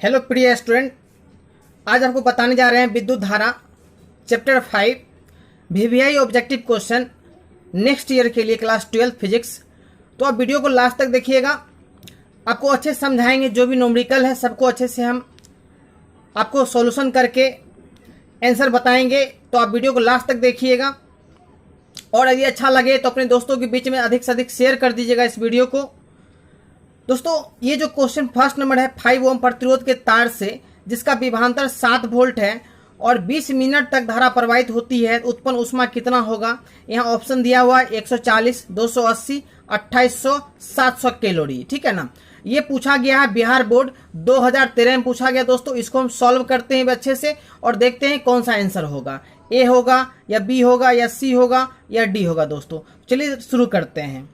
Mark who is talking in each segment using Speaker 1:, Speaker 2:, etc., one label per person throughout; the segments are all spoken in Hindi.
Speaker 1: हेलो प्रिय स्टूडेंट, आज आपको बताने जा रहे हैं विद्युत धारा chapter 5 VVI objective question next year के लिए क्लास 12 फिजिक्स। तो आप वीडियो को लास्ट तक देखिएगा, आपको अच्छे से समझाएंगे। जो भी न्यूमेरिकल है सबको अच्छे से हम आपको सॉल्यूशन करके आंसर बताएंगे। तो आप वीडियो को लास्ट तक देखिएगा और यदि अच्छा लगे तो अपने दोस्तों के बीच में अधिक से अधिक शेयर कर दीजिएगा इस वीडियो को। दोस्तों, ये जो क्वेश्चन फर्स्ट नंबर है 5 ओम प्रतिरोध के तार से जिसका विभवांतर 7 वोल्ट है और 20 मिनट तक धारा प्रवाहित होती है, उत्पन्न ऊष्मा कितना होगा। यहाँ ऑप्शन दिया हुआ है 140, 280, 2800, 700 कैलोरी। ठीक है ना। ये पूछा गया है बिहार बोर्ड 2013 में पूछा गया। दोस्तों, इसको हम सॉल्व करते हैं अच्छे से और देखते हैं कौन सा आंसर होगा, ए होगा या बी होगा या सी होगा या डी होगा। दोस्तों चलिए शुरू करते हैं।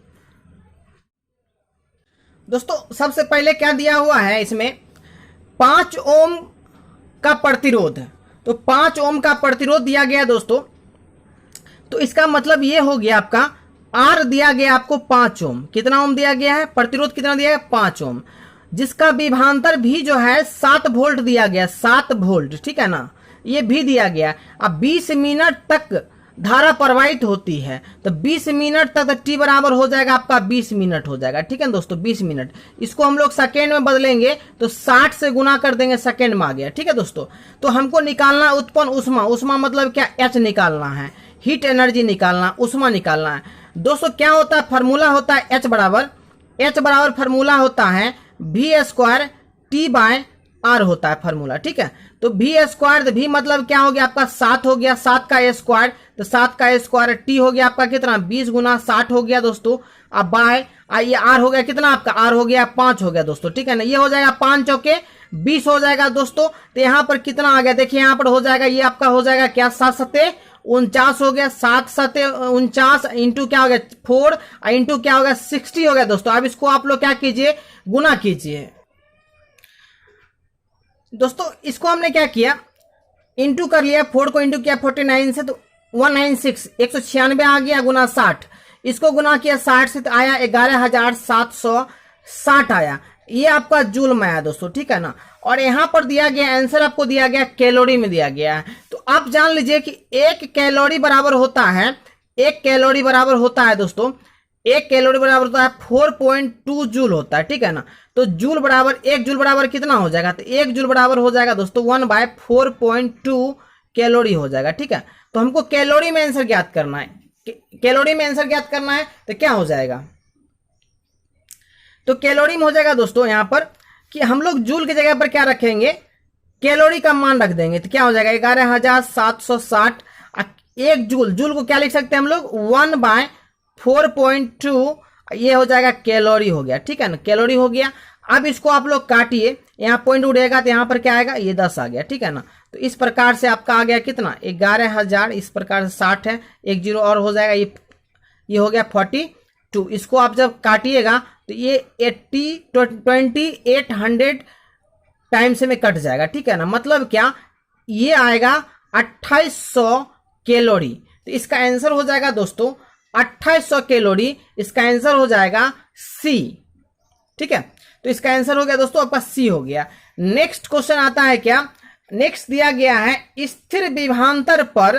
Speaker 1: दोस्तों सबसे पहले क्या दिया हुआ है, इसमें 5 ओम का प्रतिरोध। तो 5 ओम का प्रतिरोध दिया गया दोस्तों। तो इसका मतलब ये हो गया आपका आर दिया गया आपको 5 ओम। कितना ओम दिया गया है, प्रतिरोध कितना दिया गया 5 ओम, जिसका विभवांतर भी जो है 7 वोल्ट दिया गया, 7 वोल्ट। ठीक है ना, ये भी दिया गया। अब 20 मिनट तक धारा प्रवाहित होती है, तो 20 मिनट तक तो टी बराबर हो जाएगा आपका 20 मिनट हो जाएगा। ठीक है ना दोस्तों, 20 मिनट। इसको हम लोग सेकेंड में बदलेंगे तो 60 से गुना कर देंगे, सेकेंड में आ गया। ठीक है दोस्तों, तो हमको निकालना उत्पन्न ऊष्मा। ऊष्मा मतलब क्या, एच निकालना है, हीट एनर्जी निकालना, ऊष्मा निकालना है। दोस्तों क्या होता है, फॉर्मूला होता है एच बराबर फॉर्मूला होता है V² T/R होता है फॉर्मूला। ठीक है, तो V² भी मतलब क्या हो गया आपका 7 हो गया, 7 का स्क्वायर, तो 7 का स्क्वायर टी हो गया आपका कितना 20 गुना 60 हो गया दोस्तों। अब बाय ये आर हो गया कितना आपका, आर हो गया 5 हो गया दोस्तों। ठीक है ना, ये हो जाएगा 5 चौके 20 हो जाएगा दोस्तों। तो यहाँ पर कितना आ गया, देखिए यहाँ पर हो जाएगा, ये आपका हो जाएगा क्या 7 सते 49 हो गया, 7 सते 49 इंटू क्या हो गया 4 इंटू क्या हो गया 60 हो गया दोस्तों। अब इसको आप लोग क्या कीजिए, गुना कीजिए दोस्तों। इसको हमने क्या किया, इंटू कर लिया, 4 को इंटू किया 49 से तो 196 196 आ गया गुना 60। इसको गुना किया 60 से तो आया 11,760 आया। ये आपका जूल में आया दोस्तों। ठीक है ना, और यहां पर दिया गया आंसर आपको दिया गया कैलोरी में दिया गया है। तो आप जान लीजिए कि 1 कैलोरी बराबर होता है, 1 कैलोरी बराबर होता है दोस्तों, 1 कैलोरी बराबर होता है 4.2 जूल होता है। ठीक है ना, तो जूल बराबर 1 जूल बराबर कितना हो जाएगा, तो 1 जूल बराबर हो जाएगा दोस्तों 1/4.2 कैलोरी हो जाएगा। ठीक है, तो हमको कैलोरी में आंसर ज्ञात करना है, कैलोरी में आंसर ज्ञात करना है। तो क्या हो जाएगा, तो कैलोरी में हो जाएगा दोस्तों यहां पर कि हम लोग जूल की जगह पर क्या रखेंगे, कैलोरी का मान रख देंगे। तो क्या हो जाएगा 11,760। 1 जूल, जूल को क्या लिख सकते हैं हम लोग 1/4.2, ये हो जाएगा कैलोरी हो गया। ठीक है ना, कैलोरी हो गया। अब इसको आप लोग काटिए, यहाँ पॉइंट उड़ेगा तो यहाँ पर क्या आएगा, ये 10 आ गया। ठीक है ना, तो इस प्रकार से आपका आ गया कितना 11,000, इस प्रकार से 60 है, 1 जीरो और हो जाएगा, ये हो गया 42। इसको आप जब काटिएगा तो ये 2800 टाइम से में कट जाएगा। ठीक है ना, मतलब क्या, ये आएगा 2800 कैलोरी। तो इसका आंसर हो जाएगा दोस्तों 2800 कैलोरी। इसका आंसर हो जाएगा सी। ठीक है, तो इसका आंसर हो गया दोस्तों आपका सी हो गया। नेक्स्ट क्वेश्चन आता है क्या, नेक्स्ट दिया गया है स्थिर विभवांतर पर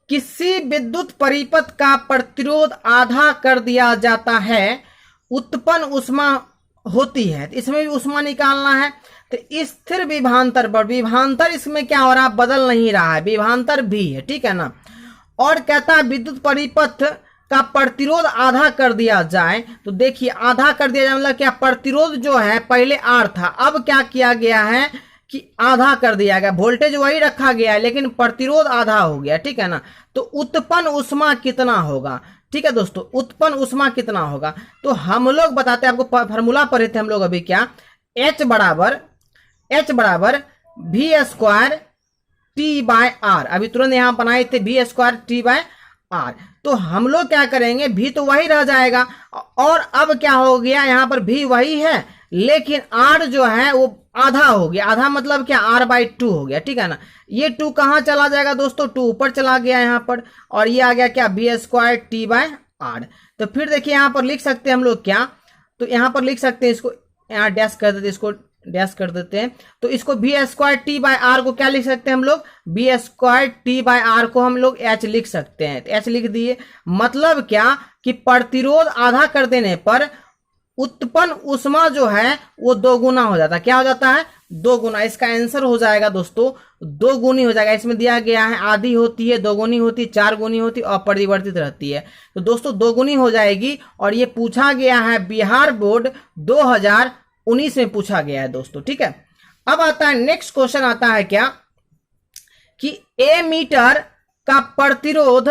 Speaker 1: किसी विद्युत परिपथ का प्रतिरोध आधा कर दिया जाता है, उत्पन्न ऊष्मा होती है। तो इसमें भी ऊष्मा निकालना है। तो स्थिर विभवांतर पर, विभवांतर इसमें क्या हो रहा है, बदल नहीं रहा है, विभवांतर भी है। ठीक है ना, और कहता है विद्युत परिपथ का प्रतिरोध आधा कर दिया जाए। तो देखिए आधा कर दिया जाए मतलब क्या, प्रतिरोध जो है पहले आर था, अब क्या किया गया है कि आधा कर दिया गया, वोल्टेज वही रखा गया है लेकिन प्रतिरोध आधा हो गया। ठीक है ना, तो उत्पन्न ऊष्मा कितना होगा। ठीक है दोस्तों, उत्पन्न ऊष्मा कितना होगा, तो हम लोग बताते हैं आपको, फॉर्मूला पढ़े थे हम लोग अभी क्या, H बराबर V² T/R। अभी तुरंत यहां बनाए थे V² T/R। तो हम लोग क्या करेंगे, भी तो वही रह जाएगा और अब क्या हो गया, यहां पर भी वही है लेकिन R जो है वो आधा हो गया। आधा मतलब क्या, R/2 हो गया। ठीक है ना, ये 2 कहां चला जाएगा दोस्तों, 2 ऊपर चला गया यहां पर, और ये आ गया क्या V² T/R। तो फिर देखिए यहां पर लिख सकते हैं हम लोग क्या, तो यहां पर लिख सकते हैं, इसको यहाँ डैश कर देते, इसको डैश कर देते हैं। तो इसको B square T by R को क्या लिख सकते हैं हम लोग, B square T by R को हम लोग एच लिख सकते हैं। एच लिख दिए, मतलब क्या कि प्रतिरोध आधा कर देने पर उत्पन्न ऊष्मा जो है वो दो गुना हो जाता है। क्या हो जाता है, दो गुना। इसका आंसर हो जाएगा दोस्तों दो गुनी हो जाएगा। इसमें दिया गया है आधी होती है, दो गुनी होती है, चार गुनी होती है, अपरिवर्तित रहती है। तो दोस्तों दो गुनी हो जाएगी। और ये पूछा गया है बिहार बोर्ड 2019 में पूछा गया है दोस्तों, ठीक है। अब आता है नेक्स्ट क्वेश्चन, आता है क्या कि ए मीटर का प्रतिरोध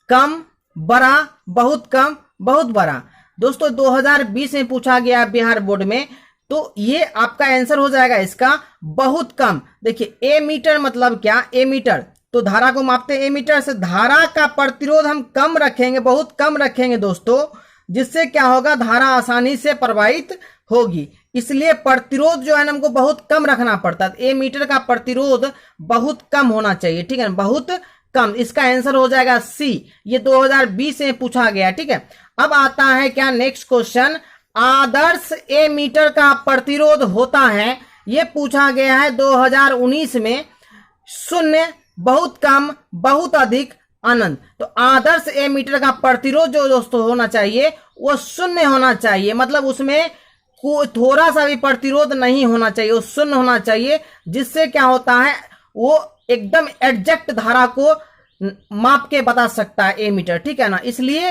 Speaker 1: कम, बड़ा, बहुत कम, बहुत बड़ा। दोस्तों 2020 में पूछा गया बिहार बोर्ड में, तो ये आपका आंसर हो जाएगा इसका बहुत कम। देखिए ए मीटर मतलब क्या, ए मीटर तो धारा को मापते हैं, ए मीटर से धारा का प्रतिरोध हम कम रखेंगे, बहुत कम रखेंगे दोस्तों, जिससे क्या होगा, धारा आसानी से प्रवाहित होगी। इसलिए प्रतिरोध जो है ना हमको बहुत कम रखना पड़ता है। ए मीटर का प्रतिरोध बहुत कम होना चाहिए, ठीक है, बहुत कम। इसका आंसर हो जाएगा सी। ये 2020 में पूछा गया, ठीक है। अब आता है क्या नेक्स्ट क्वेश्चन, आदर्श ए मीटर का प्रतिरोध होता है, यह पूछा गया है 2019 में, शून्य, बहुत कम, बहुत अधिक, अनंत। तो आदर्श ए मीटर का प्रतिरोध जो दोस्तों होना चाहिए वो शून्य होना चाहिए, मतलब उसमें थोड़ा सा भी प्रतिरोध नहीं होना चाहिए, वो शून्य होना चाहिए, जिससे क्या होता है वो एकदम एग्जैक्ट धारा को माप के बता सकता है ए मीटर, ठीक है ना। इसलिए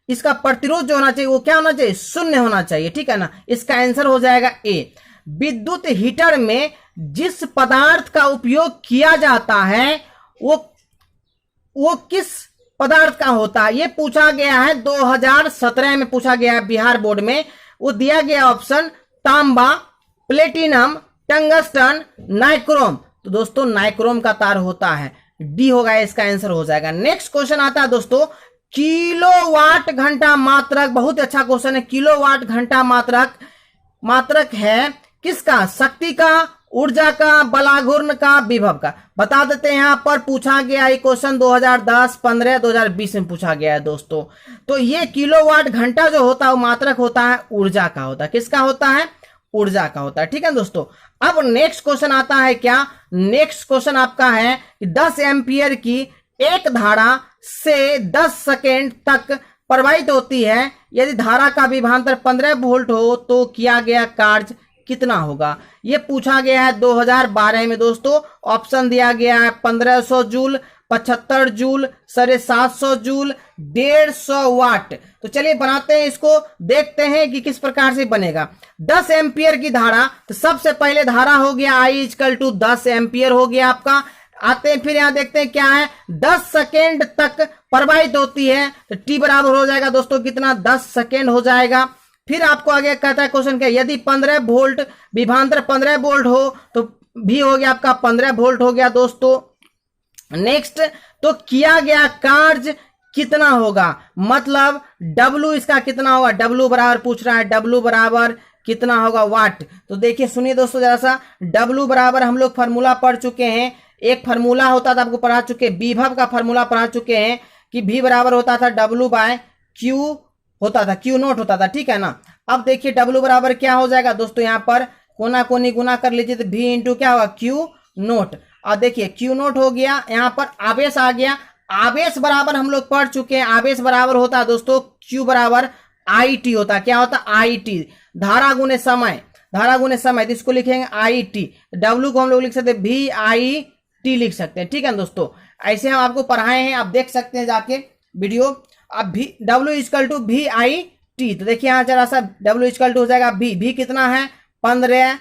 Speaker 1: इसका प्रतिरोध जो होना चाहिए वो क्या होना चाहिए, शून्य होना चाहिए, ठीक है ना। इसका आंसर हो जाएगा ए। विद्युत हीटर में जिस पदार्थ का उपयोग किया जाता है वो किस पदार्थ का होता है, ये पूछा गया है 2017 में पूछा गया है बिहार बोर्ड में। वो दिया गया ऑप्शन तांबा, प्लेटिनम, टंगस्टन, नाइक्रोम। तो दोस्तों नाइक्रोम का तार होता है, डी होगा, इसका आंसर हो जाएगा। नेक्स्ट क्वेश्चन आता है दोस्तों, किलोवाट घंटा मात्रक। बहुत अच्छा क्वेश्चन है। किलोवाट घंटा मात्रक है किसका, शक्ति का, ऊर्जा का, बलाघूर्ण का, विभव का। बता देते हैं, यहां पर पूछा गया ये क्वेश्चन 2010, 15, 2020 में पूछा गया है दोस्तों। तो ये किलोवाट घंटा जो होता है वो मात्रक होता है ऊर्जा का होता है। किसका होता है, ऊर्जा का होता है, ठीक है दोस्तों। अब नेक्स्ट क्वेश्चन आता है क्या, नेक्स्ट क्वेश्चन आपका है कि 10 एम्पियर की एक धारा से 10 सेकेंड तक प्रवाहित होती है, यदि धारा का विभवांतर 15 वोल्ट हो तो किया गया कार्य कितना होगा। यह पूछा गया है 2012 में दोस्तों। ऑप्शन दिया गया है 1500 जूल, 75 जूल, 750 जूल, 150 वाट। तो चलिए बनाते हैं इसको, देखते हैं कि किस प्रकार से बनेगा। 10 एम्पियर की धारा, तो सबसे पहले धारा हो गया I = 10 एम्पियर हो गया आपका। आते हैं फिर यहां देखते हैं क्या है, 10 सेकेंड तक प्रवाहित होती है, तो टी बराबर हो जाएगा दोस्तों कितना, 10 सेकेंड हो जाएगा। फिर आपको आगे कहता है क्वेश्चन क्या, यदि 15 वोल्ट विभवांतर 15 वोल्ट हो तो भी हो गया आपका 15 वोल्ट हो गया दोस्तों। नेक्स्ट, तो किया गया कार्य कितना होगा, मतलब W इसका कितना होगा, W बराबर पूछ रहा है, W बराबर कितना होगा, वाट। तो देखिए सुनिए दोस्तों जरा सा, W बराबर हम लोग फार्मूला पढ़ चुके हैं। एक फार्मूला होता था, आपको पढ़ा चुके, विभव का फार्मूला पढ़ा चुके हैं कि V बराबर होता था W/Q होता था, Q नोट होता था, ठीक है ना। अब देखिए W बराबर क्या हो जाएगा दोस्तों, यहाँ पर कोना कोनी गुना कर लीजिए तो V इंटू क्या होगा, Q नोट। और देखिए Q नोट हो गया, यहाँ पर आवेश आ गया। आवेश बराबर हम लोग पढ़ चुके हैं, आवेश बराबर होता है दोस्तों Q बराबर IT होता है। क्या होता है, IT, धारा गुने समय, धारा गुने समय, तो इसको लिखेंगे IT। W को हम लोग लिख सकते हैं VIT लिख सकते हैं, ठीक है दोस्तों। ऐसे हम आपको पढ़ाए हैं, आप देख सकते हैं जाके वीडियो। अब W = VIT, तो देखिए यहाँ जरा सा W = हो जाएगा V कितना है 15,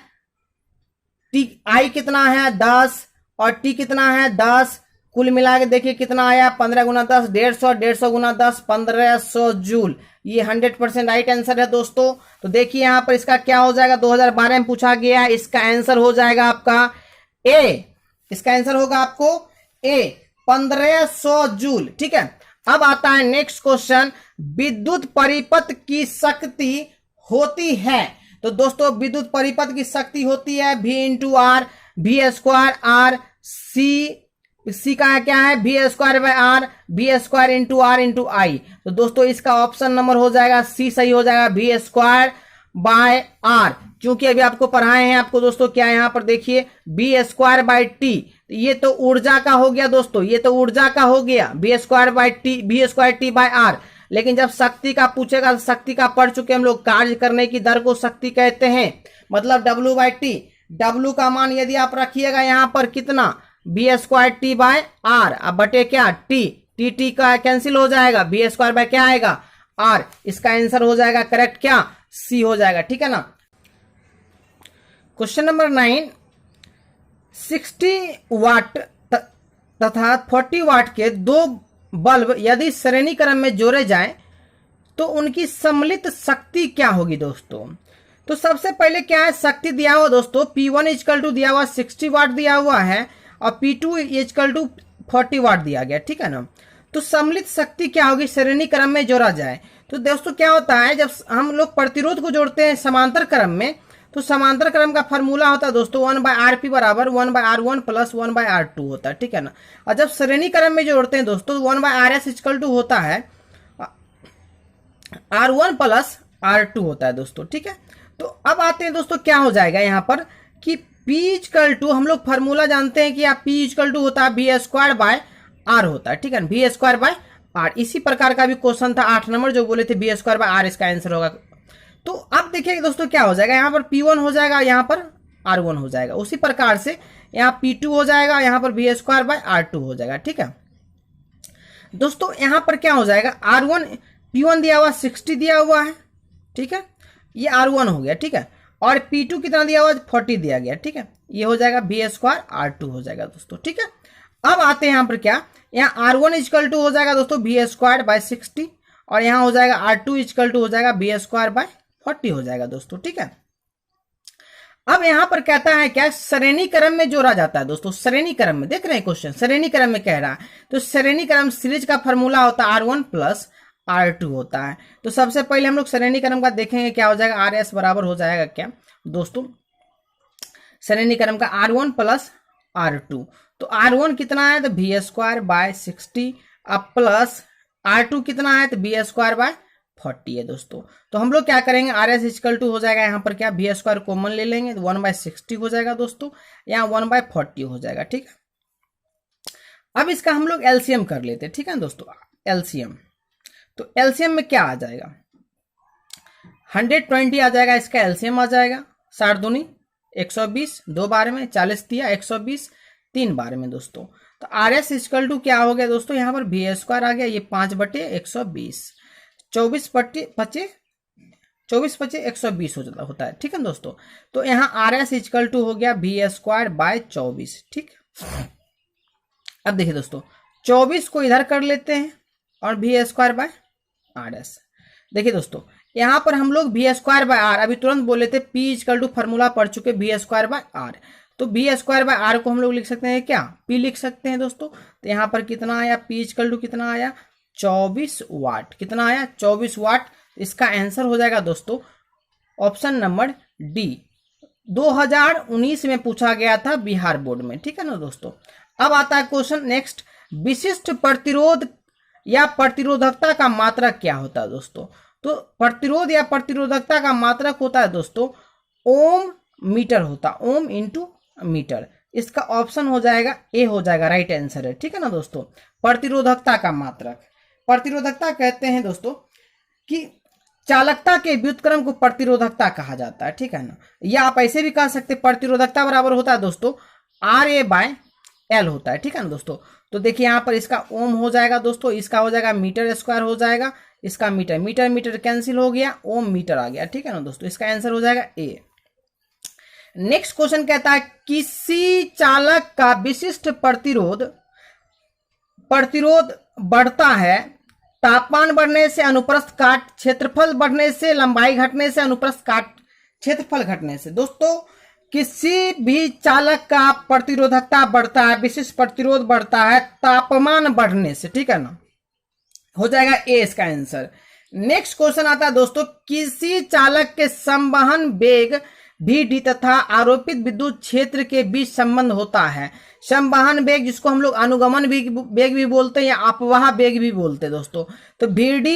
Speaker 1: T I कितना है 10 और T कितना है 10, कुल मिला के देखिए कितना आया 15 × 10 150, 150 × 10 1500 जूल। ये 100% राइट आंसर है दोस्तों। तो देखिए यहाँ पर इसका क्या हो जाएगा, 2012 में पूछा गया, इसका आंसर हो जाएगा आपका ए। इसका आंसर होगा आपको ए, 1500 जूल, ठीक है। अब आता है नेक्स्ट क्वेश्चन, विद्युत परिपथ की शक्ति होती है। तो दोस्तों विद्युत परिपथ की शक्ति होती है V × R, V² R, C का क्या है V² R, V² × R × I। तो दोस्तों इसका ऑप्शन नंबर हो जाएगा C, सही हो जाएगा V² बाय आर, क्योंकि अभी आपको पढ़ाए हैं आपको दोस्तों क्या यहां पर देखिए बी स्क्वायर बाय टी, ये तो ऊर्जा का हो गया दोस्तों, ये तो ऊर्जा का हो गया B square by T, B square T by R. लेकिन जब शक्ति का पूछेगा, शक्ति का पढ़ चुके हम लोग, कार्य करने की दर को शक्ति कहते हैं, मतलब डब्ल्यू बाय टी। डब्ल्यू का मान यदि आप रखिएगा यहां पर कितना, B square T by R, अब बटे क्या टी, टी टी का कैंसिल हो जाएगा, बी स्क्वायर बाय क्या आएगा आर। इसका आंसर हो जाएगा करेक्ट क्या, सी हो जाएगा, ठीक है ना। क्वेश्चन नंबर 9, 60 वाट तथा 40 वाट के दो बल्ब यदि श्रेणी क्रम में जोड़े जाएं तो उनकी सम्मिलित शक्ति क्या होगी दोस्तों। तो सबसे पहले क्या है, शक्ति दिया हुआ दोस्तों, P1 इक्वल टू दिया हुआ 60 वाट दिया हुआ है और P2 इक्वल टू 40 वाट दिया गया, ठीक है ना। तो सम्मिलित शक्ति क्या होगी, श्रेणी क्रम में जोड़ा जाए तो दोस्तों क्या होता है, जब हम लोग प्रतिरोध को जोड़ते हैं समांतर क्रम में, तो समांतर क्रम का फॉर्मूला होता है दोस्तों 1/Rp बराबर 1/R1 प्लस 1/R2 होता है, ठीक है ना। और जब श्रेणी क्रम में जोड़ते हैं दोस्तों 1/Rs इक्वल टू होता है R1 प्लस R2 होता है दोस्तों, ठीक है। तो अब आते हैं दोस्तों क्या हो जाएगा यहाँ पर कि P इक्वल टू, हम लोग फॉर्मूला जानते हैं कि आप P इक्वल टू होता है बी स्क्वायर बाय आर होता है, ठीक है, बी स्क्वायर बाय आर। इसी प्रकार का भी क्वेश्चन था 8 नंबर जो बोले थे बी स्क्वायर बाय आर इसका आंसर होगा। तो अब देखिए दोस्तों क्या हो जाएगा, यहाँ पर P1 हो जाएगा, यहाँ पर R1 हो जाएगा, उसी प्रकार से यहाँ P2 हो जाएगा, यहाँ पर बी स्क्वायर बाय R2 हो जाएगा, ठीक है दोस्तों। यहाँ पर क्या हो जाएगा, R1 P1 दिया हुआ 60 दिया हुआ है, ठीक है, ये R1 हो गया, ठीक है, और P2 कितना दिया हुआ 40 दिया गया, ठीक है, ये हो जाएगा बी स्क्वायर R2 हो जाएगा दोस्तों, ठीक है। अब आते हैं यहाँ पर क्या, यहाँ R1 इक्वल टू हो जाएगा दोस्तों बी स्क्वायर बाय 60 और यहाँ हो जाएगा R2 इक्वल टू हो जाएगा बी स्क्वायर बाय 40 हो जाएगा दोस्तों, ठीक है। अब यहां पर कहता है क्या, श्रेणी क्रम में जोड़ा जाता है दोस्तों, श्रेणी क्रम में, देख रहे हैं क्वेश्चन श्रेणी क्रम में कह रहा है, तो श्रेणी क्रम सीरीज का फॉर्मूला होता है R1 प्लस R2 होता है। तो सबसे पहले हम लोग श्रेणी क्रम का देखेंगे क्या हो जाएगा, RS बराबर हो जाएगा क्या दोस्तों, श्रेणी क्रम का R1 प्लस R2। तो R1 कितना है तो बी स्क्वायर बाय 60, अब प्लस R2 कितना है तो बी स्क्वायर बाय 40 है दोस्तों। तो हम लोग क्या करेंगे, RS इक्वल टू हो जाएगा यहाँ पर क्या, बी स्क्वायर कॉमन ले लेंगे तो 1/60 हो जाएगा दोस्तों, यहाँ 1/40 हो जाएगा, ठीक है। अब इसका हम लोग एलसीएम कर लेते हैं, ठीक है दोस्तों, एलसीएम। तो एलसीएम में क्या आ जाएगा, 120 आ जाएगा, इसका एलसीएम आ जाएगा 60 दूनी 120, 2 बार में 40 दिया 120, 3 बार में दोस्तों। तो RS इक्वल टू क्या हो गया दोस्तों, यहाँ पर बी स्क्वायर आ गया, ये 5/120, 24 पचे 120 होता है, ठीक है दोस्तों। तो यहाँ RS इक्वल टू हो गया बी स्क्वायर बाय 24, ठीक। अब देखिए दोस्तों 24 को इधर कर लेते हैं और बी स्क्वायर बाय RS। देखिए दोस्तों यहाँ पर हम लोग बी स्क्वायर बाय आर, अभी तुरंत बोले थे P इक्वल टू फॉर्मूला पढ़ चुके बी स्क्वायर बाय आर, तो बी स्क्वायर बाय आर को हम लोग लिख सकते हैं क्या, P लिख सकते हैं दोस्तों। तो यहाँ पर कितना आया, P इक्वल टू कितना आया 24 वाट, कितना आया 24 वाट। इसका आंसर हो जाएगा दोस्तों ऑप्शन नंबर डी, 2019 में पूछा गया था बिहार बोर्ड में, ठीक है ना दोस्तों। अब आता है क्वेश्चन नेक्स्ट, विशिष्ट प्रतिरोध या प्रतिरोधकता का मात्रक क्या होता है दोस्तों। तो प्रतिरोध या प्रतिरोधकता का मात्रक होता है दोस्तों ओम मीटर होता, ओम इंटू मीटर। इसका ऑप्शन हो जाएगा ए हो जाएगा, राइट आंसर है, ठीक है ना दोस्तों। प्रतिरोधकता का मात्रक, प्रतिरोधकता कहते हैं दोस्तों कि चालकता के व्युत्क्रम को प्रतिरोधकता कहा जाता है, ठीक है ना। या आप ऐसे भी कह सकते प्रतिरोधकता बराबर होता है दोस्तों RA/L होता है, ठीक है ना दोस्तों। तो देखिए यहाँ पर इसका ओम हो जाएगा दोस्तों, इसका हो जाएगा मीटर स्क्वायर हो जाएगा, इसका मीटर, मीटर मीटर कैंसिल हो गया, ओम मीटर आ गया, ठीक है ना दोस्तों। इसका आंसर हो जाएगा ए। नेक्स्ट क्वेश्चन कहता है किसी चालक का विशिष्ट प्रतिरोध बढ़ता है तापमान बढ़ने से, अनुप्रस्थ काट क्षेत्रफल बढ़ने से, लंबाई घटने से, अनुप्रस्थ काट क्षेत्रफल घटने से। दोस्तों किसी भी चालक का प्रतिरोधकता बढ़ता है, विशिष्ट प्रतिरोध बढ़ता है तापमान बढ़ने से, ठीक है ना, हो जाएगा ए इसका आंसर। नेक्स्ट क्वेश्चन आता है दोस्तों किसी चालक के संवहन वेग VD तथा आरोपित विद्युत क्षेत्र के बीच संबंध होता है। संवहन वेग जिसको हम लोग अनुगमन वेग भी बोलते हैं या अपवाह वेग भी बोलते हैं दोस्तों। तो VD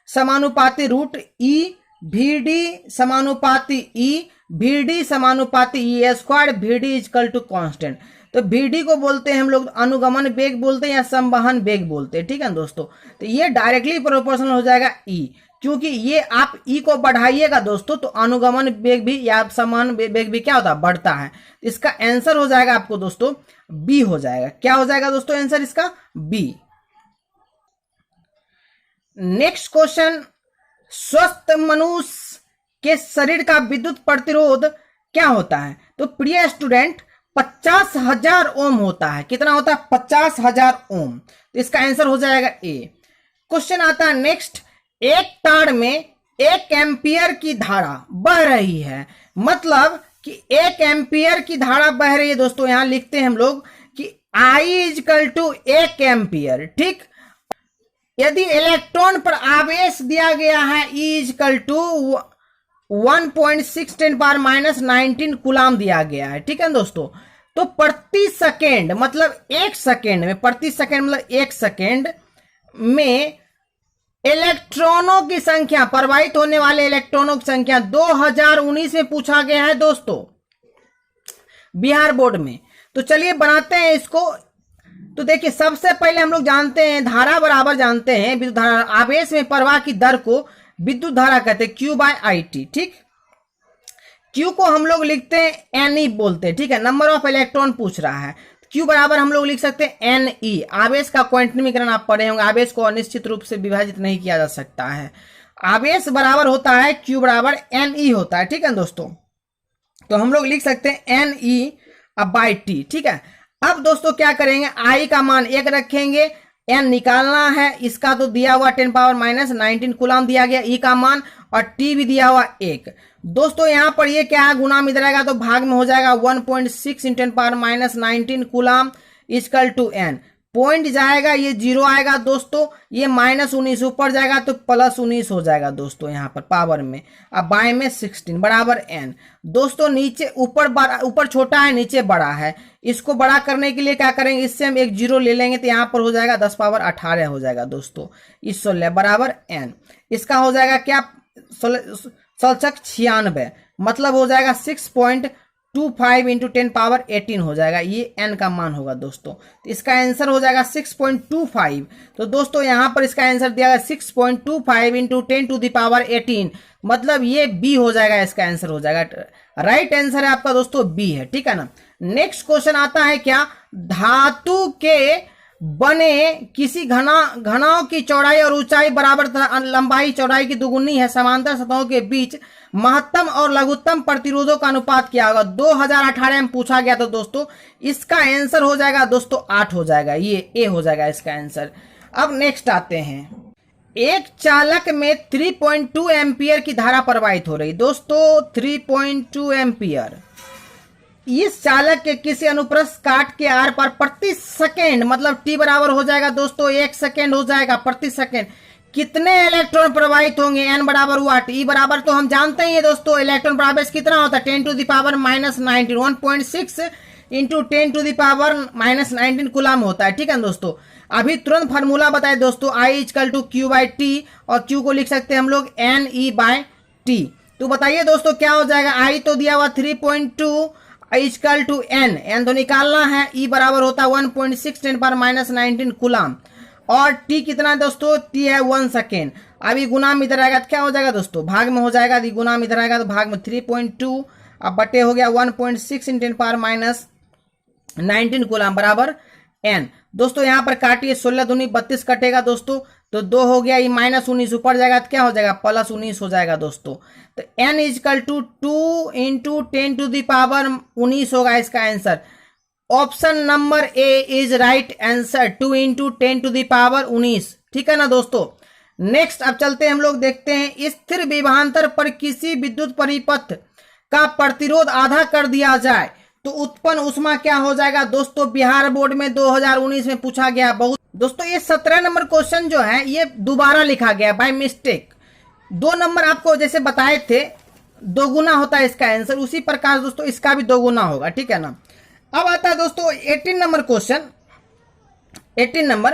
Speaker 1: समानुपाती √E VD समानुपाती E, VD समानुपाती E square, VD is equal to constant. तो VD को बोलते हैं हम लोग अनुगमन वेग बोलते हैं या संवहन वेग बोलते हैं, ठीक है दोस्तों। तो ये डायरेक्टली प्रोपोर्शनल हो जाएगा E, क्योंकि ये आप E को बढ़ाइएगा दोस्तों तो अनुगमन वेग भी या संवहन वेग भी क्या होता है, बढ़ता है। इसका आंसर हो जाएगा आपको दोस्तों B हो जाएगा। क्या हो जाएगा दोस्तों आंसर इसका? B। नेक्स्ट क्वेश्चन, स्वस्थ मनुष्य के शरीर का विद्युत प्रतिरोध क्या होता है? तो प्रिय स्टूडेंट 50,000 ओम होता है। कितना होता है? 50,000 ओम। तो इसका आंसर हो जाएगा ए। क्वेश्चन आता है नेक्स्ट, एक तार में 1 एम्पियर की धारा बह रही है, मतलब कि 1 एम्पियर की धारा बह रही है दोस्तों। यहां लिखते हैं हम लोग कि I इजकल टू 1 एम्पियर, ठीक। यदि इलेक्ट्रॉन पर आवेश दिया गया है E इजकल टू 1.6 × 10⁻19 कूलाम दिया गया है, ठीक है दोस्तों। तो प्रति सेकेंड मतलब 1 सेकेंड में, प्रति सेकेंड मतलब 1 सेकेंड में इलेक्ट्रॉनों की संख्या, प्रवाहित होने वाले इलेक्ट्रॉनों की संख्या 2019 में पूछा गया है दोस्तों बिहार बोर्ड में। तो चलिए बनाते हैं इसको। तो देखिए सबसे पहले हम लोग जानते हैं धारा बराबर जानते हैं विद्युत धारा, आवेश में प्रवाह की दर को विद्युत धारा कहते हैं Q/IT, ठीक। Q को हम लोग लिखते हैं Ne बोलते हैं, ठीक है। नंबर ऑफ इलेक्ट्रॉन पूछ रहा है, Q बराबर हम लोग लिख सकते हैं Ne। आवेश का क्वांटमीकरण आप पढ़े होंगे, आवेश को अनिश्चित रूप से विभाजित नहीं किया जा सकता है। आवेश बराबर होता है Q बराबर Ne होता है, ठीक है दोस्तों। तो हम लोग लिख सकते हैं Ne/T, ठीक है। अब दोस्तों क्या करेंगे, I का मान 1 रखेंगे, N निकालना है, इसका तो दिया हुआ 10⁻19 कूलाम दिया गया E का मान, और T भी दिया हुआ 1। दोस्तों यहां पर ये क्या है, गुना में इधर आएगा तो भाग में हो जाएगा 1.6 × 10⁻19 coulomb is equal to N। Point जाएगा, ये 0 आएगा दोस्तों, ये -19 ऊपर जाएगा तो +19 हो जाएगा दोस्तों यहाँ पर पावर में। अब बाएं में 16 बराबर N। दोस्तों नीचे ऊपर छोटा है, नीचे बड़ा है। इसको बड़ा करने के लिए क्या करेंगे, इससे हम एक 0 ले लेंगे तो यहाँ पर हो जाएगा 10⁻18 हो जाएगा दोस्तों, इस 16 बराबर N। इसका हो जाएगा क्या, 96, मतलब हो जाएगा 6.25 × 10⁻18 हो जाएगा, ये N का मान होगा दोस्तों। तो इसका आंसर हो जाएगा 6.25। तो दोस्तों यहाँ पर इसका आंसर दिया गया 6.25 × 10⁻18, मतलब ये B हो जाएगा, इसका आंसर हो जाएगा। राइट आंसर है आपका दोस्तों B है, ठीक है ना। नेक्स्ट क्वेश्चन आता है क्या, धातु के बने किसी घनाओं की चौड़ाई और ऊंचाई बराबर तथा लंबाई चौड़ाई की दुगुनी है, समांतर सतहों के बीच महत्तम और लघुत्तम प्रतिरोधों का अनुपात क्या होगा? 2018 में पूछा गया था दोस्तों। इसका आंसर हो जाएगा दोस्तों 8 हो जाएगा, ये ए हो जाएगा इसका आंसर। अब नेक्स्ट आते हैं, एक चालक में 3.2 एम्पियर की धारा प्रवाहित हो रही दोस्तों, 3.2 एम्पियर। इस चालक के किसी अनुप्रस्थ काट के आर पर प्रति सेकेंड, मतलब T बराबर हो जाएगा दोस्तों 1 सेकेंड हो जाएगा, प्रति सेकेंड कितने इलेक्ट्रॉन प्रवाहित होंगे? N बराबर हुआ T बराबर, तो हम जानते हैं दोस्तों इलेक्ट्रॉन प्रवेश कितना होता है, 10⁻⁻19 1.6 × 10⁻⁻19 कूलाम होता है, ठीक है दोस्तों। अभी तुरंत फार्मूला बताए दोस्तों, I इजकल टू Q/T, और Q को लिख सकते हैं हम लोग Ne/T। तो बताइए दोस्तों क्या हो जाएगा, I तो दिया हुआ 3.2 इजकल टू N तो निकालना है, E बराबर होता है 1.6 × 10⁻19 कूलाम, और T कितना दोस्तों, T है 1 सेकेंड। अभी गुना में इधर आएगा तो क्या हो जाएगा दोस्तों, भाग में हो जाएगा, गुना में इधर आएगा तो भाग में 3.2, अब बटे हो गया 1.6 × 10⁻19 कूलाम बराबर N। दोस्तों यहाँ पर काटिए, 16 दूनी 32 कटेगा दोस्तों, तो 2 हो गया, ये -19 ऊपर जाएगा तो क्या हो जाएगा, +19 हो जाएगा दोस्तों। तो N इजकल टू 2 × 10⁻19 होगा इसका answer. Option number A is right answer, 2 × 10⁻19, ठीक है ना दोस्तों। नेक्स्ट अब चलते हैं हम लोग देखते हैं, स्थिर विभवांतर पर किसी विद्युत परिपथ का प्रतिरोध आधा कर दिया जाए तो उत्पन्न ऊष्मा क्या हो जाएगा दोस्तों? बिहार बोर्ड में 2019 में पूछा गया बहुत दोस्तों। ये 17 नंबर क्वेश्चन जो है ये दोबारा लिखा गया बाय मिस्टेक। 2 नंबर आपको जैसे बताए थे दोगुना होता है इसका आंसर, उसी प्रकार दोस्तों इसका भी दोगुना होगा, ठीक है ना। अब आता है दोस्तों 18 नंबर क्वेश्चन। 18 नंबर,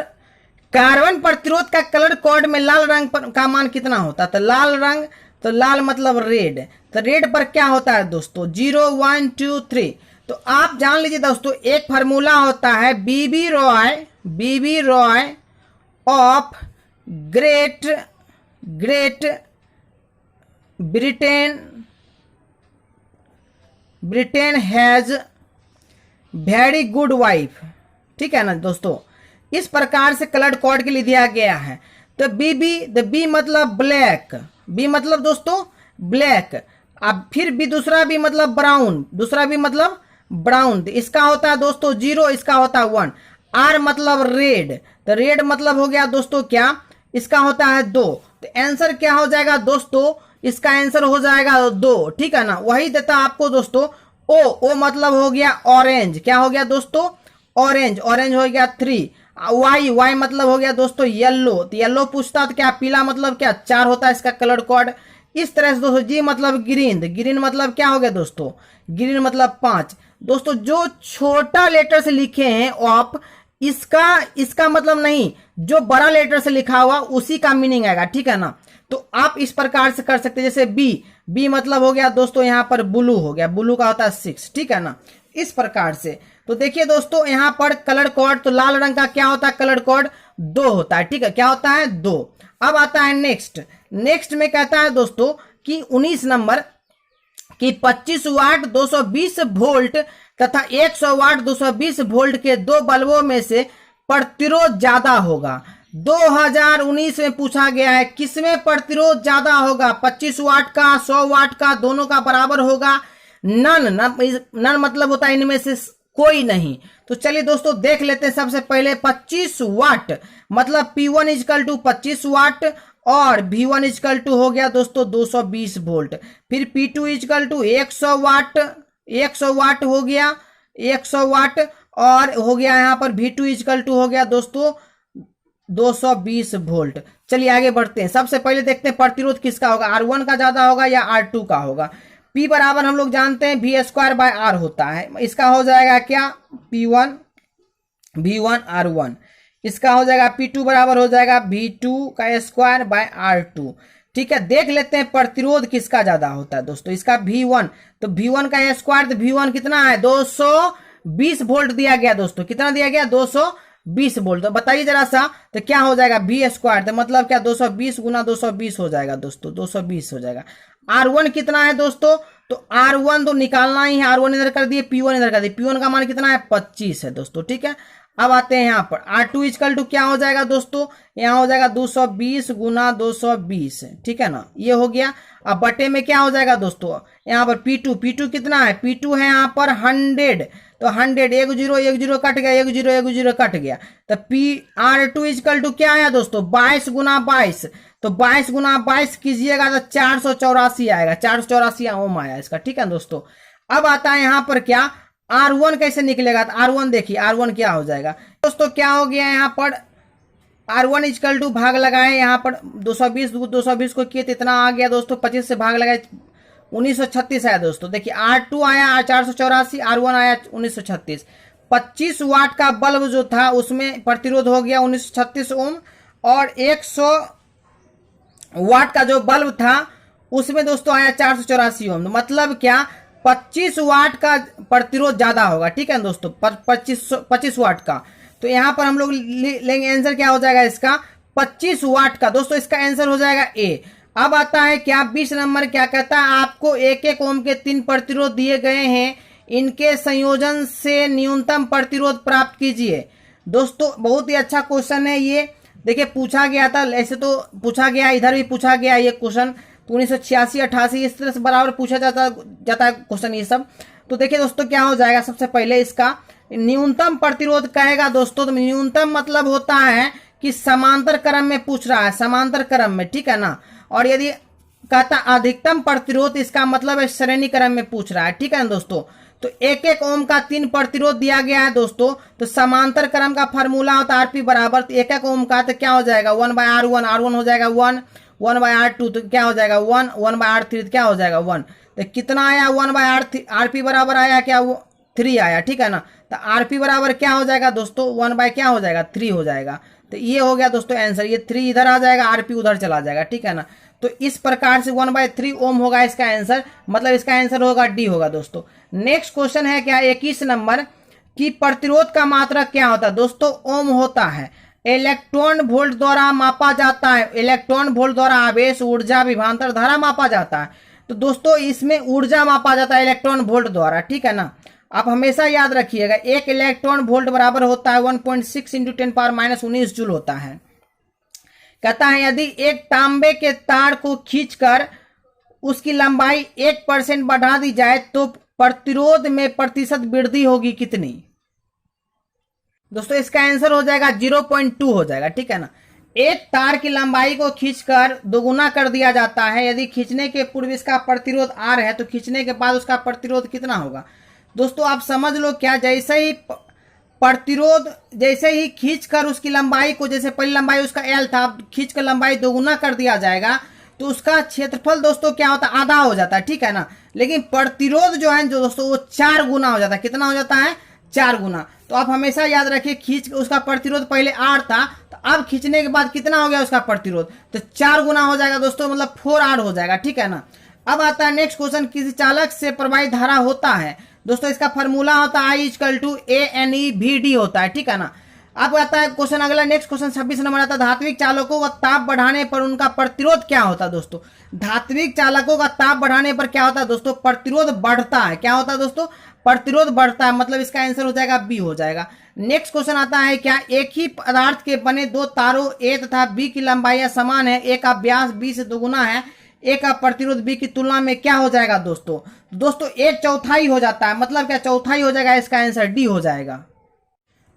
Speaker 1: कार्बन प्रतिरोध का कलर कोड में लाल रंग का मान कितना होता है? तो लाल रंग तो लाल मतलब रेड। तो रेड पर क्या होता है दोस्तों 0 1 2 3। तो आप जान लीजिए दोस्तों एक फार्मूला होता है BB Roy of Great Britain has very good wife. ठीक है ना दोस्तों, इस प्रकार से कलर्ड कोड के लिए दिया गया है। तो बी मतलब ब्लैक, बी मतलब दोस्तों ब्लैक। अब फिर भी दूसरा भी मतलब ब्राउन, दूसरा भी मतलब ब्राउन। इसका होता है दोस्तों 0, इसका होता है 1। आर मतलब रेड, तो रेड मतलब हो गया दोस्तों क्या, इसका होता है 2। तो आंसर क्या हो जाएगा दोस्तों, इसका आंसर हो जाएगा 2। ठीक है ना, वही देता आपको दोस्तों ओ मतलब हो गया ऑरेंज। क्या हो गया दोस्तों, ऑरेंज। ऑरेंज हो गया 3। वाई मतलब हो गया दोस्तों येलो, तो येलो पूछता तो क्या पीला मतलब क्या 4 होता है इसका कलर कोड। इस तरह से दोस्तों जी मतलब ग्रीन, ग्रीन मतलब क्या हो गया दोस्तों, ग्रीन मतलब 5। दोस्तों जो छोटा लेटर से लिखे हैं आप, इसका मतलब नहीं, जो बड़ा लेटर से लिखा हुआ उसी का मीनिंग आएगा। ठीक है ना, तो आप इस प्रकार से कर सकते हैं। जैसे बी मतलब हो गया दोस्तों यहाँ पर ब्लू हो गया, ब्लू का होता है 6। ठीक है ना, इस प्रकार से। तो देखिए दोस्तों यहाँ पर कलर कोड, तो लाल रंग का क्या होता है कलर कोड 2 होता है। ठीक है, क्या होता है 2। अब आता है नेक्स्ट में कहता है दोस्तों कि 19 नंबर कि 25 वाट 220 वोल्ट तथा 100 वाट 220 वोल्ट के दो बल्बों में से प्रतिरोध ज्यादा होगा। 2019 में पूछा गया है किसमें प्रतिरोध ज्यादा होगा, 25 वाट का, 100 वाट का, दोनों का बराबर होगा। नन मतलब होता है इनमें से कोई नहीं। तो चलिए दोस्तों देख लेते हैं। सबसे पहले 25 वाट मतलब P1 इजकल टू 25 वाट और V1 इजकल टू हो गया दोस्तों 220 वोल्ट। फिर P2 इजकल टू 100 वाट, 100 वाट हो गया 100 वाट, और हो गया यहाँ पर V2 इजकल टू हो गया दोस्तों 220 वोल्ट। चलिए आगे बढ़ते हैं। सबसे पहले देखते हैं प्रतिरोध किसका होगा, R1 का ज्यादा होगा या R2 का होगा। P बराबर हम लोग जानते हैं V² होता है। इसका हो जाएगा क्या P1 V1 R1। इसका हो जाएगा P2 बराबर हो जाएगा V2² R2। ठीक है, देख लेते हैं प्रतिरोध किसका ज्यादा होता है दोस्तों। इसका V1, तो V1 का स्क्वायर, तो V1 कितना है 220 वोल्ट दिया गया दोस्तों। कितना दिया गया 220 वोल्ट। तो बताइए जरा सा, तो क्या हो जाएगा V², तो मतलब क्या 220 गुना 220 हो जाएगा दोस्तों, 220 हो जाएगा। R1 कितना है दोस्तों, तो R1 तो निकालना ही है, R1 इधर कर दिए, P1 इधर कर दिए। P1 का मान कितना है 25 है दोस्तों। ठीक है, अब आते हैं यहाँ पर R2 इजकल टू क्या हो जाएगा दोस्तों, यहाँ हो जाएगा 220 गुना 220। ठीक है ना, ये हो गया। अब बटे में क्या हो जाएगा दोस्तों, यहाँ पर P2 कितना है, P2 है यहाँ पर 100, तो 100 1 0 1 0 कट गया, 1 0 1 0 कट गया। तो R2 इजकल टू क्या है दोस्तों 22 गुना 22, तो 22 गुना 22 कीजिएगा तो 484 आएगा, 484 ओम आया इसका। ठीक है दोस्तों, अब आता है यहाँ पर क्या R1 कैसे निकलेगा, तो R1 देखिए R1 क्या हो जाएगा दोस्तों, क्या हो गया यहाँ पर R1 इजकल टू भाग लगाए, यहाँ पर 220 को किए तो इतना आ गया दोस्तों, 25 से भाग लगाए 1936 आया दोस्तों। देखिए R2 आया 484, R1 आया 1936। 25 वाट का बल्ब जो था उसमें प्रतिरोध हो गया 1936 ओम, और 100 वाट का जो बल्ब था उसमें दोस्तों आया 484 ओम। मतलब क्या 25 वाट का प्रतिरोध ज्यादा होगा। ठीक है दोस्तों, 25 वाट का। तो यहां पर हम लोग लेंगे आंसर क्या हो जाएगा इसका 25 वाट का दोस्तों, इसका आंसर हो जाएगा ए। अब आता है क्या 20 नंबर, क्या कहता है आपको 1 ओम के 3 प्रतिरोध दिए गए हैं, इनके संयोजन से न्यूनतम प्रतिरोध प्राप्त कीजिए। दोस्तों बहुत ही अच्छा क्वेश्चन है ये। देखिए पूछा गया था, ऐसे तो पूछा गया, इधर भी पूछा गया ये क्वेश्चन, तो 1986 88 इस तरह से बराबर पूछा जाता है क्वेश्चन ये सब। तो देखिए दोस्तों क्या हो जाएगा, सबसे पहले इसका न्यूनतम प्रतिरोध कहेगा दोस्तों, तो न्यूनतम मतलब होता है कि समांतर क्रम में पूछ रहा है, समांतर क्रम में। ठीक है ना, और यदि कहता अधिकतम प्रतिरोध, इसका मतलब है श्रेणी क्रम में पूछ रहा है। ठीक है ना दोस्तों, तो 1 ओम का 3 प्रतिरोध दिया गया है दोस्तों, तो समांतर क्रम का फार्मूला होता है आरपी बराबर, तो 1 ओम का तो क्या हो जाएगा 1/R1, R1 हो जाएगा 1, 1/R2 तो क्या हो जाएगा 1, 1/R3 तो क्या हो जाएगा 1। तो कितना आया 1/R3, आरपी बराबर आया क्या 3 आया। ठीक है ना, तो आरपी बराबर क्या हो जाएगा दोस्तों 1 क्या हो जाएगा 3 हो जाएगा। तो ये हो गया दोस्तों आंसर, ये 3 इधर आ जाएगा, आरपी उधर चला जाएगा। ठीक है ना, तो इस प्रकार से 1/3 ओम होगा इसका आंसर, मतलब इसका आंसर होगा डी होगा दोस्तों। नेक्स्ट क्वेश्चन है क्या 21 नंबर कि प्रतिरोध का मात्रक क्या होता है दोस्तों? ओम होता है। इलेक्ट्रॉन वोल्ट द्वारा मापा जाता है, इलेक्ट्रॉन वोल्ट द्वारा आवेश, ऊर्जा, विभवांतर धारा मापा जाता है। तो दोस्तों इसमें ऊर्जा मापा जाता है इलेक्ट्रॉन वोल्ट द्वारा, ठीक है ना। आप हमेशा याद रखिएगा, एक इलेक्ट्रॉन वोल्ट बराबर होता है 1.6 × 10⁻19 जूल होता है। कहता है यदि एक तांबे के तार को खींचकर उसकी लंबाई 1% बढ़ा दी जाए तो प्रतिरोध में प्रतिशत वृद्धि होगी कितनी? दोस्तों इसका आंसर हो जाएगा 0.2 हो जाएगा, ठीक है ना। एक तार की लंबाई को खींचकर दोगुना कर दिया जाता है। यदि खींचने के पूर्व इसका प्रतिरोध R है तो खींचने के बाद उसका प्रतिरोध कितना होगा? दोस्तों आप समझ लो क्या, जैसे ही प्रतिरोध जैसे ही खींचकर उसकी लंबाई को, जैसे पहली लंबाई उसका L था, खींचकर लंबाई दोगुना कर दिया जाएगा तो उसका क्षेत्रफल दोस्तों क्या होता है? आधा हो जाता है, ठीक है ना। लेकिन प्रतिरोध जो है जो दोस्तों वो 4 गुना हो जाता है। कितना हो जाता है? 4 गुना। तो आप हमेशा याद रखिए, खींच उसका प्रतिरोध पहले 8 था, तो अब खींचने के बाद कितना हो गया उसका प्रतिरोध? तो 4 गुना हो जाएगा दोस्तों, मतलब 4R हो जाएगा, ठीक है ना। अब आता है नेक्स्ट क्वेश्चन, किसी चालक से प्रवाहित धारा होता है दोस्तों, इसका फॉर्मूला होता है I = ANEVD होता है, ठीक है ना। अब आता है क्वेश्चन अगला, नेक्स्ट क्वेश्चन 26 नंबर आता है, धात्विक चालकों का ताप बढ़ाने पर उनका प्रतिरोध क्या होता है दोस्तों? धात्विक चालकों का ताप बढ़ाने पर क्या होता है दोस्तों? प्रतिरोध बढ़ता है। क्या होता है दोस्तों? प्रतिरोध बढ़ता है, मतलब इसका आंसर हो जाएगा बी हो जाएगा। नेक्स्ट क्वेश्चन आता है क्या एक ही पदार्थ के बने दो तारों ए तथा बी की लंबाई समान है, ए का व्यास बी से दोगुना है, ए का प्रतिरोध बी की तुलना में क्या हो जाएगा दोस्तों? दोस्तों 1/4 हो जाता है, मतलब क्या चौथाई हो जाएगा, इसका आंसर डी हो जाएगा।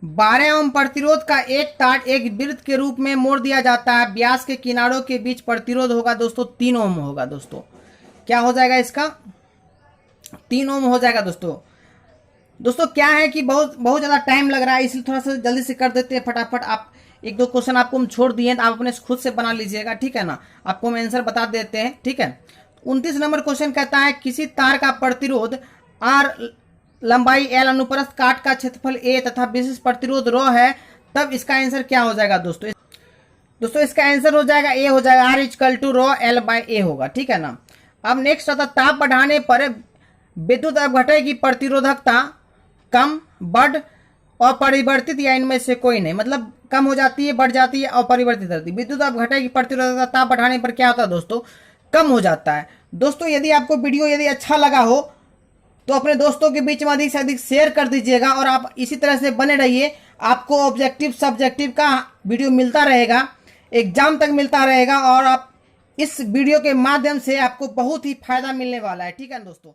Speaker 1: 12 ओम प्रतिरोध का एक तार एक वृत्त के रूप में मोड़ दिया जाता है, व्यास के किनारों के बीच प्रतिरोध होगा दोस्तों 3 ओम होगा दोस्तों। क्या हो जाएगा इसका? 3 ओम हो जाएगा दोस्तों। दोस्तों क्या है कि बहुत ज्यादा टाइम लग रहा है, इसलिए थोड़ा सा जल्दी से कर देते हैं फटाफट। आप 1-2 क्वेश्चन आपको हम छोड़ दिए तो आप अपने खुद से बना लीजिएगा, ठीक है ना। आपको हम आंसर बता देते हैं, ठीक है। 29 नंबर क्वेश्चन कहता है किसी तार का प्रतिरोध R, लंबाई L, अनुप्रस्थ काट का क्षेत्रफल A तथा विशिष्ट प्रतिरोध ρ है, तब इसका आंसर क्या हो जाएगा दोस्तों? दोस्तों इसका आंसर हो जाएगा ए हो जाएगा, R = ρL/A होगा, ठीक है ना। अब नेक्स्ट आता ताप बढ़ाने पर विद्युत अपघटन की प्रतिरोधकता कम, बढ़ और परिवर्तित या इनमें से कोई नहीं, मतलब कम हो जाती है, बढ़ जाती है और परिवर्तित रहती है। विद्युत अपघटन की प्रतिरोधकता ताप बढ़ाने पर क्या होता है दोस्तों? कम हो जाता है। दोस्तों यदि आपको वीडियो यदि अच्छा लगा हो तो अपने दोस्तों के बीच में अधिक से अधिक शेयर कर दीजिएगा और आप इसी तरह से बने रहिए। आपको ऑब्जेक्टिव सब्जेक्टिव का वीडियो मिलता रहेगा, एग्जाम तक मिलता रहेगा और आप इस वीडियो के माध्यम से आपको बहुत ही फायदा मिलने वाला है, ठीक है दोस्तों।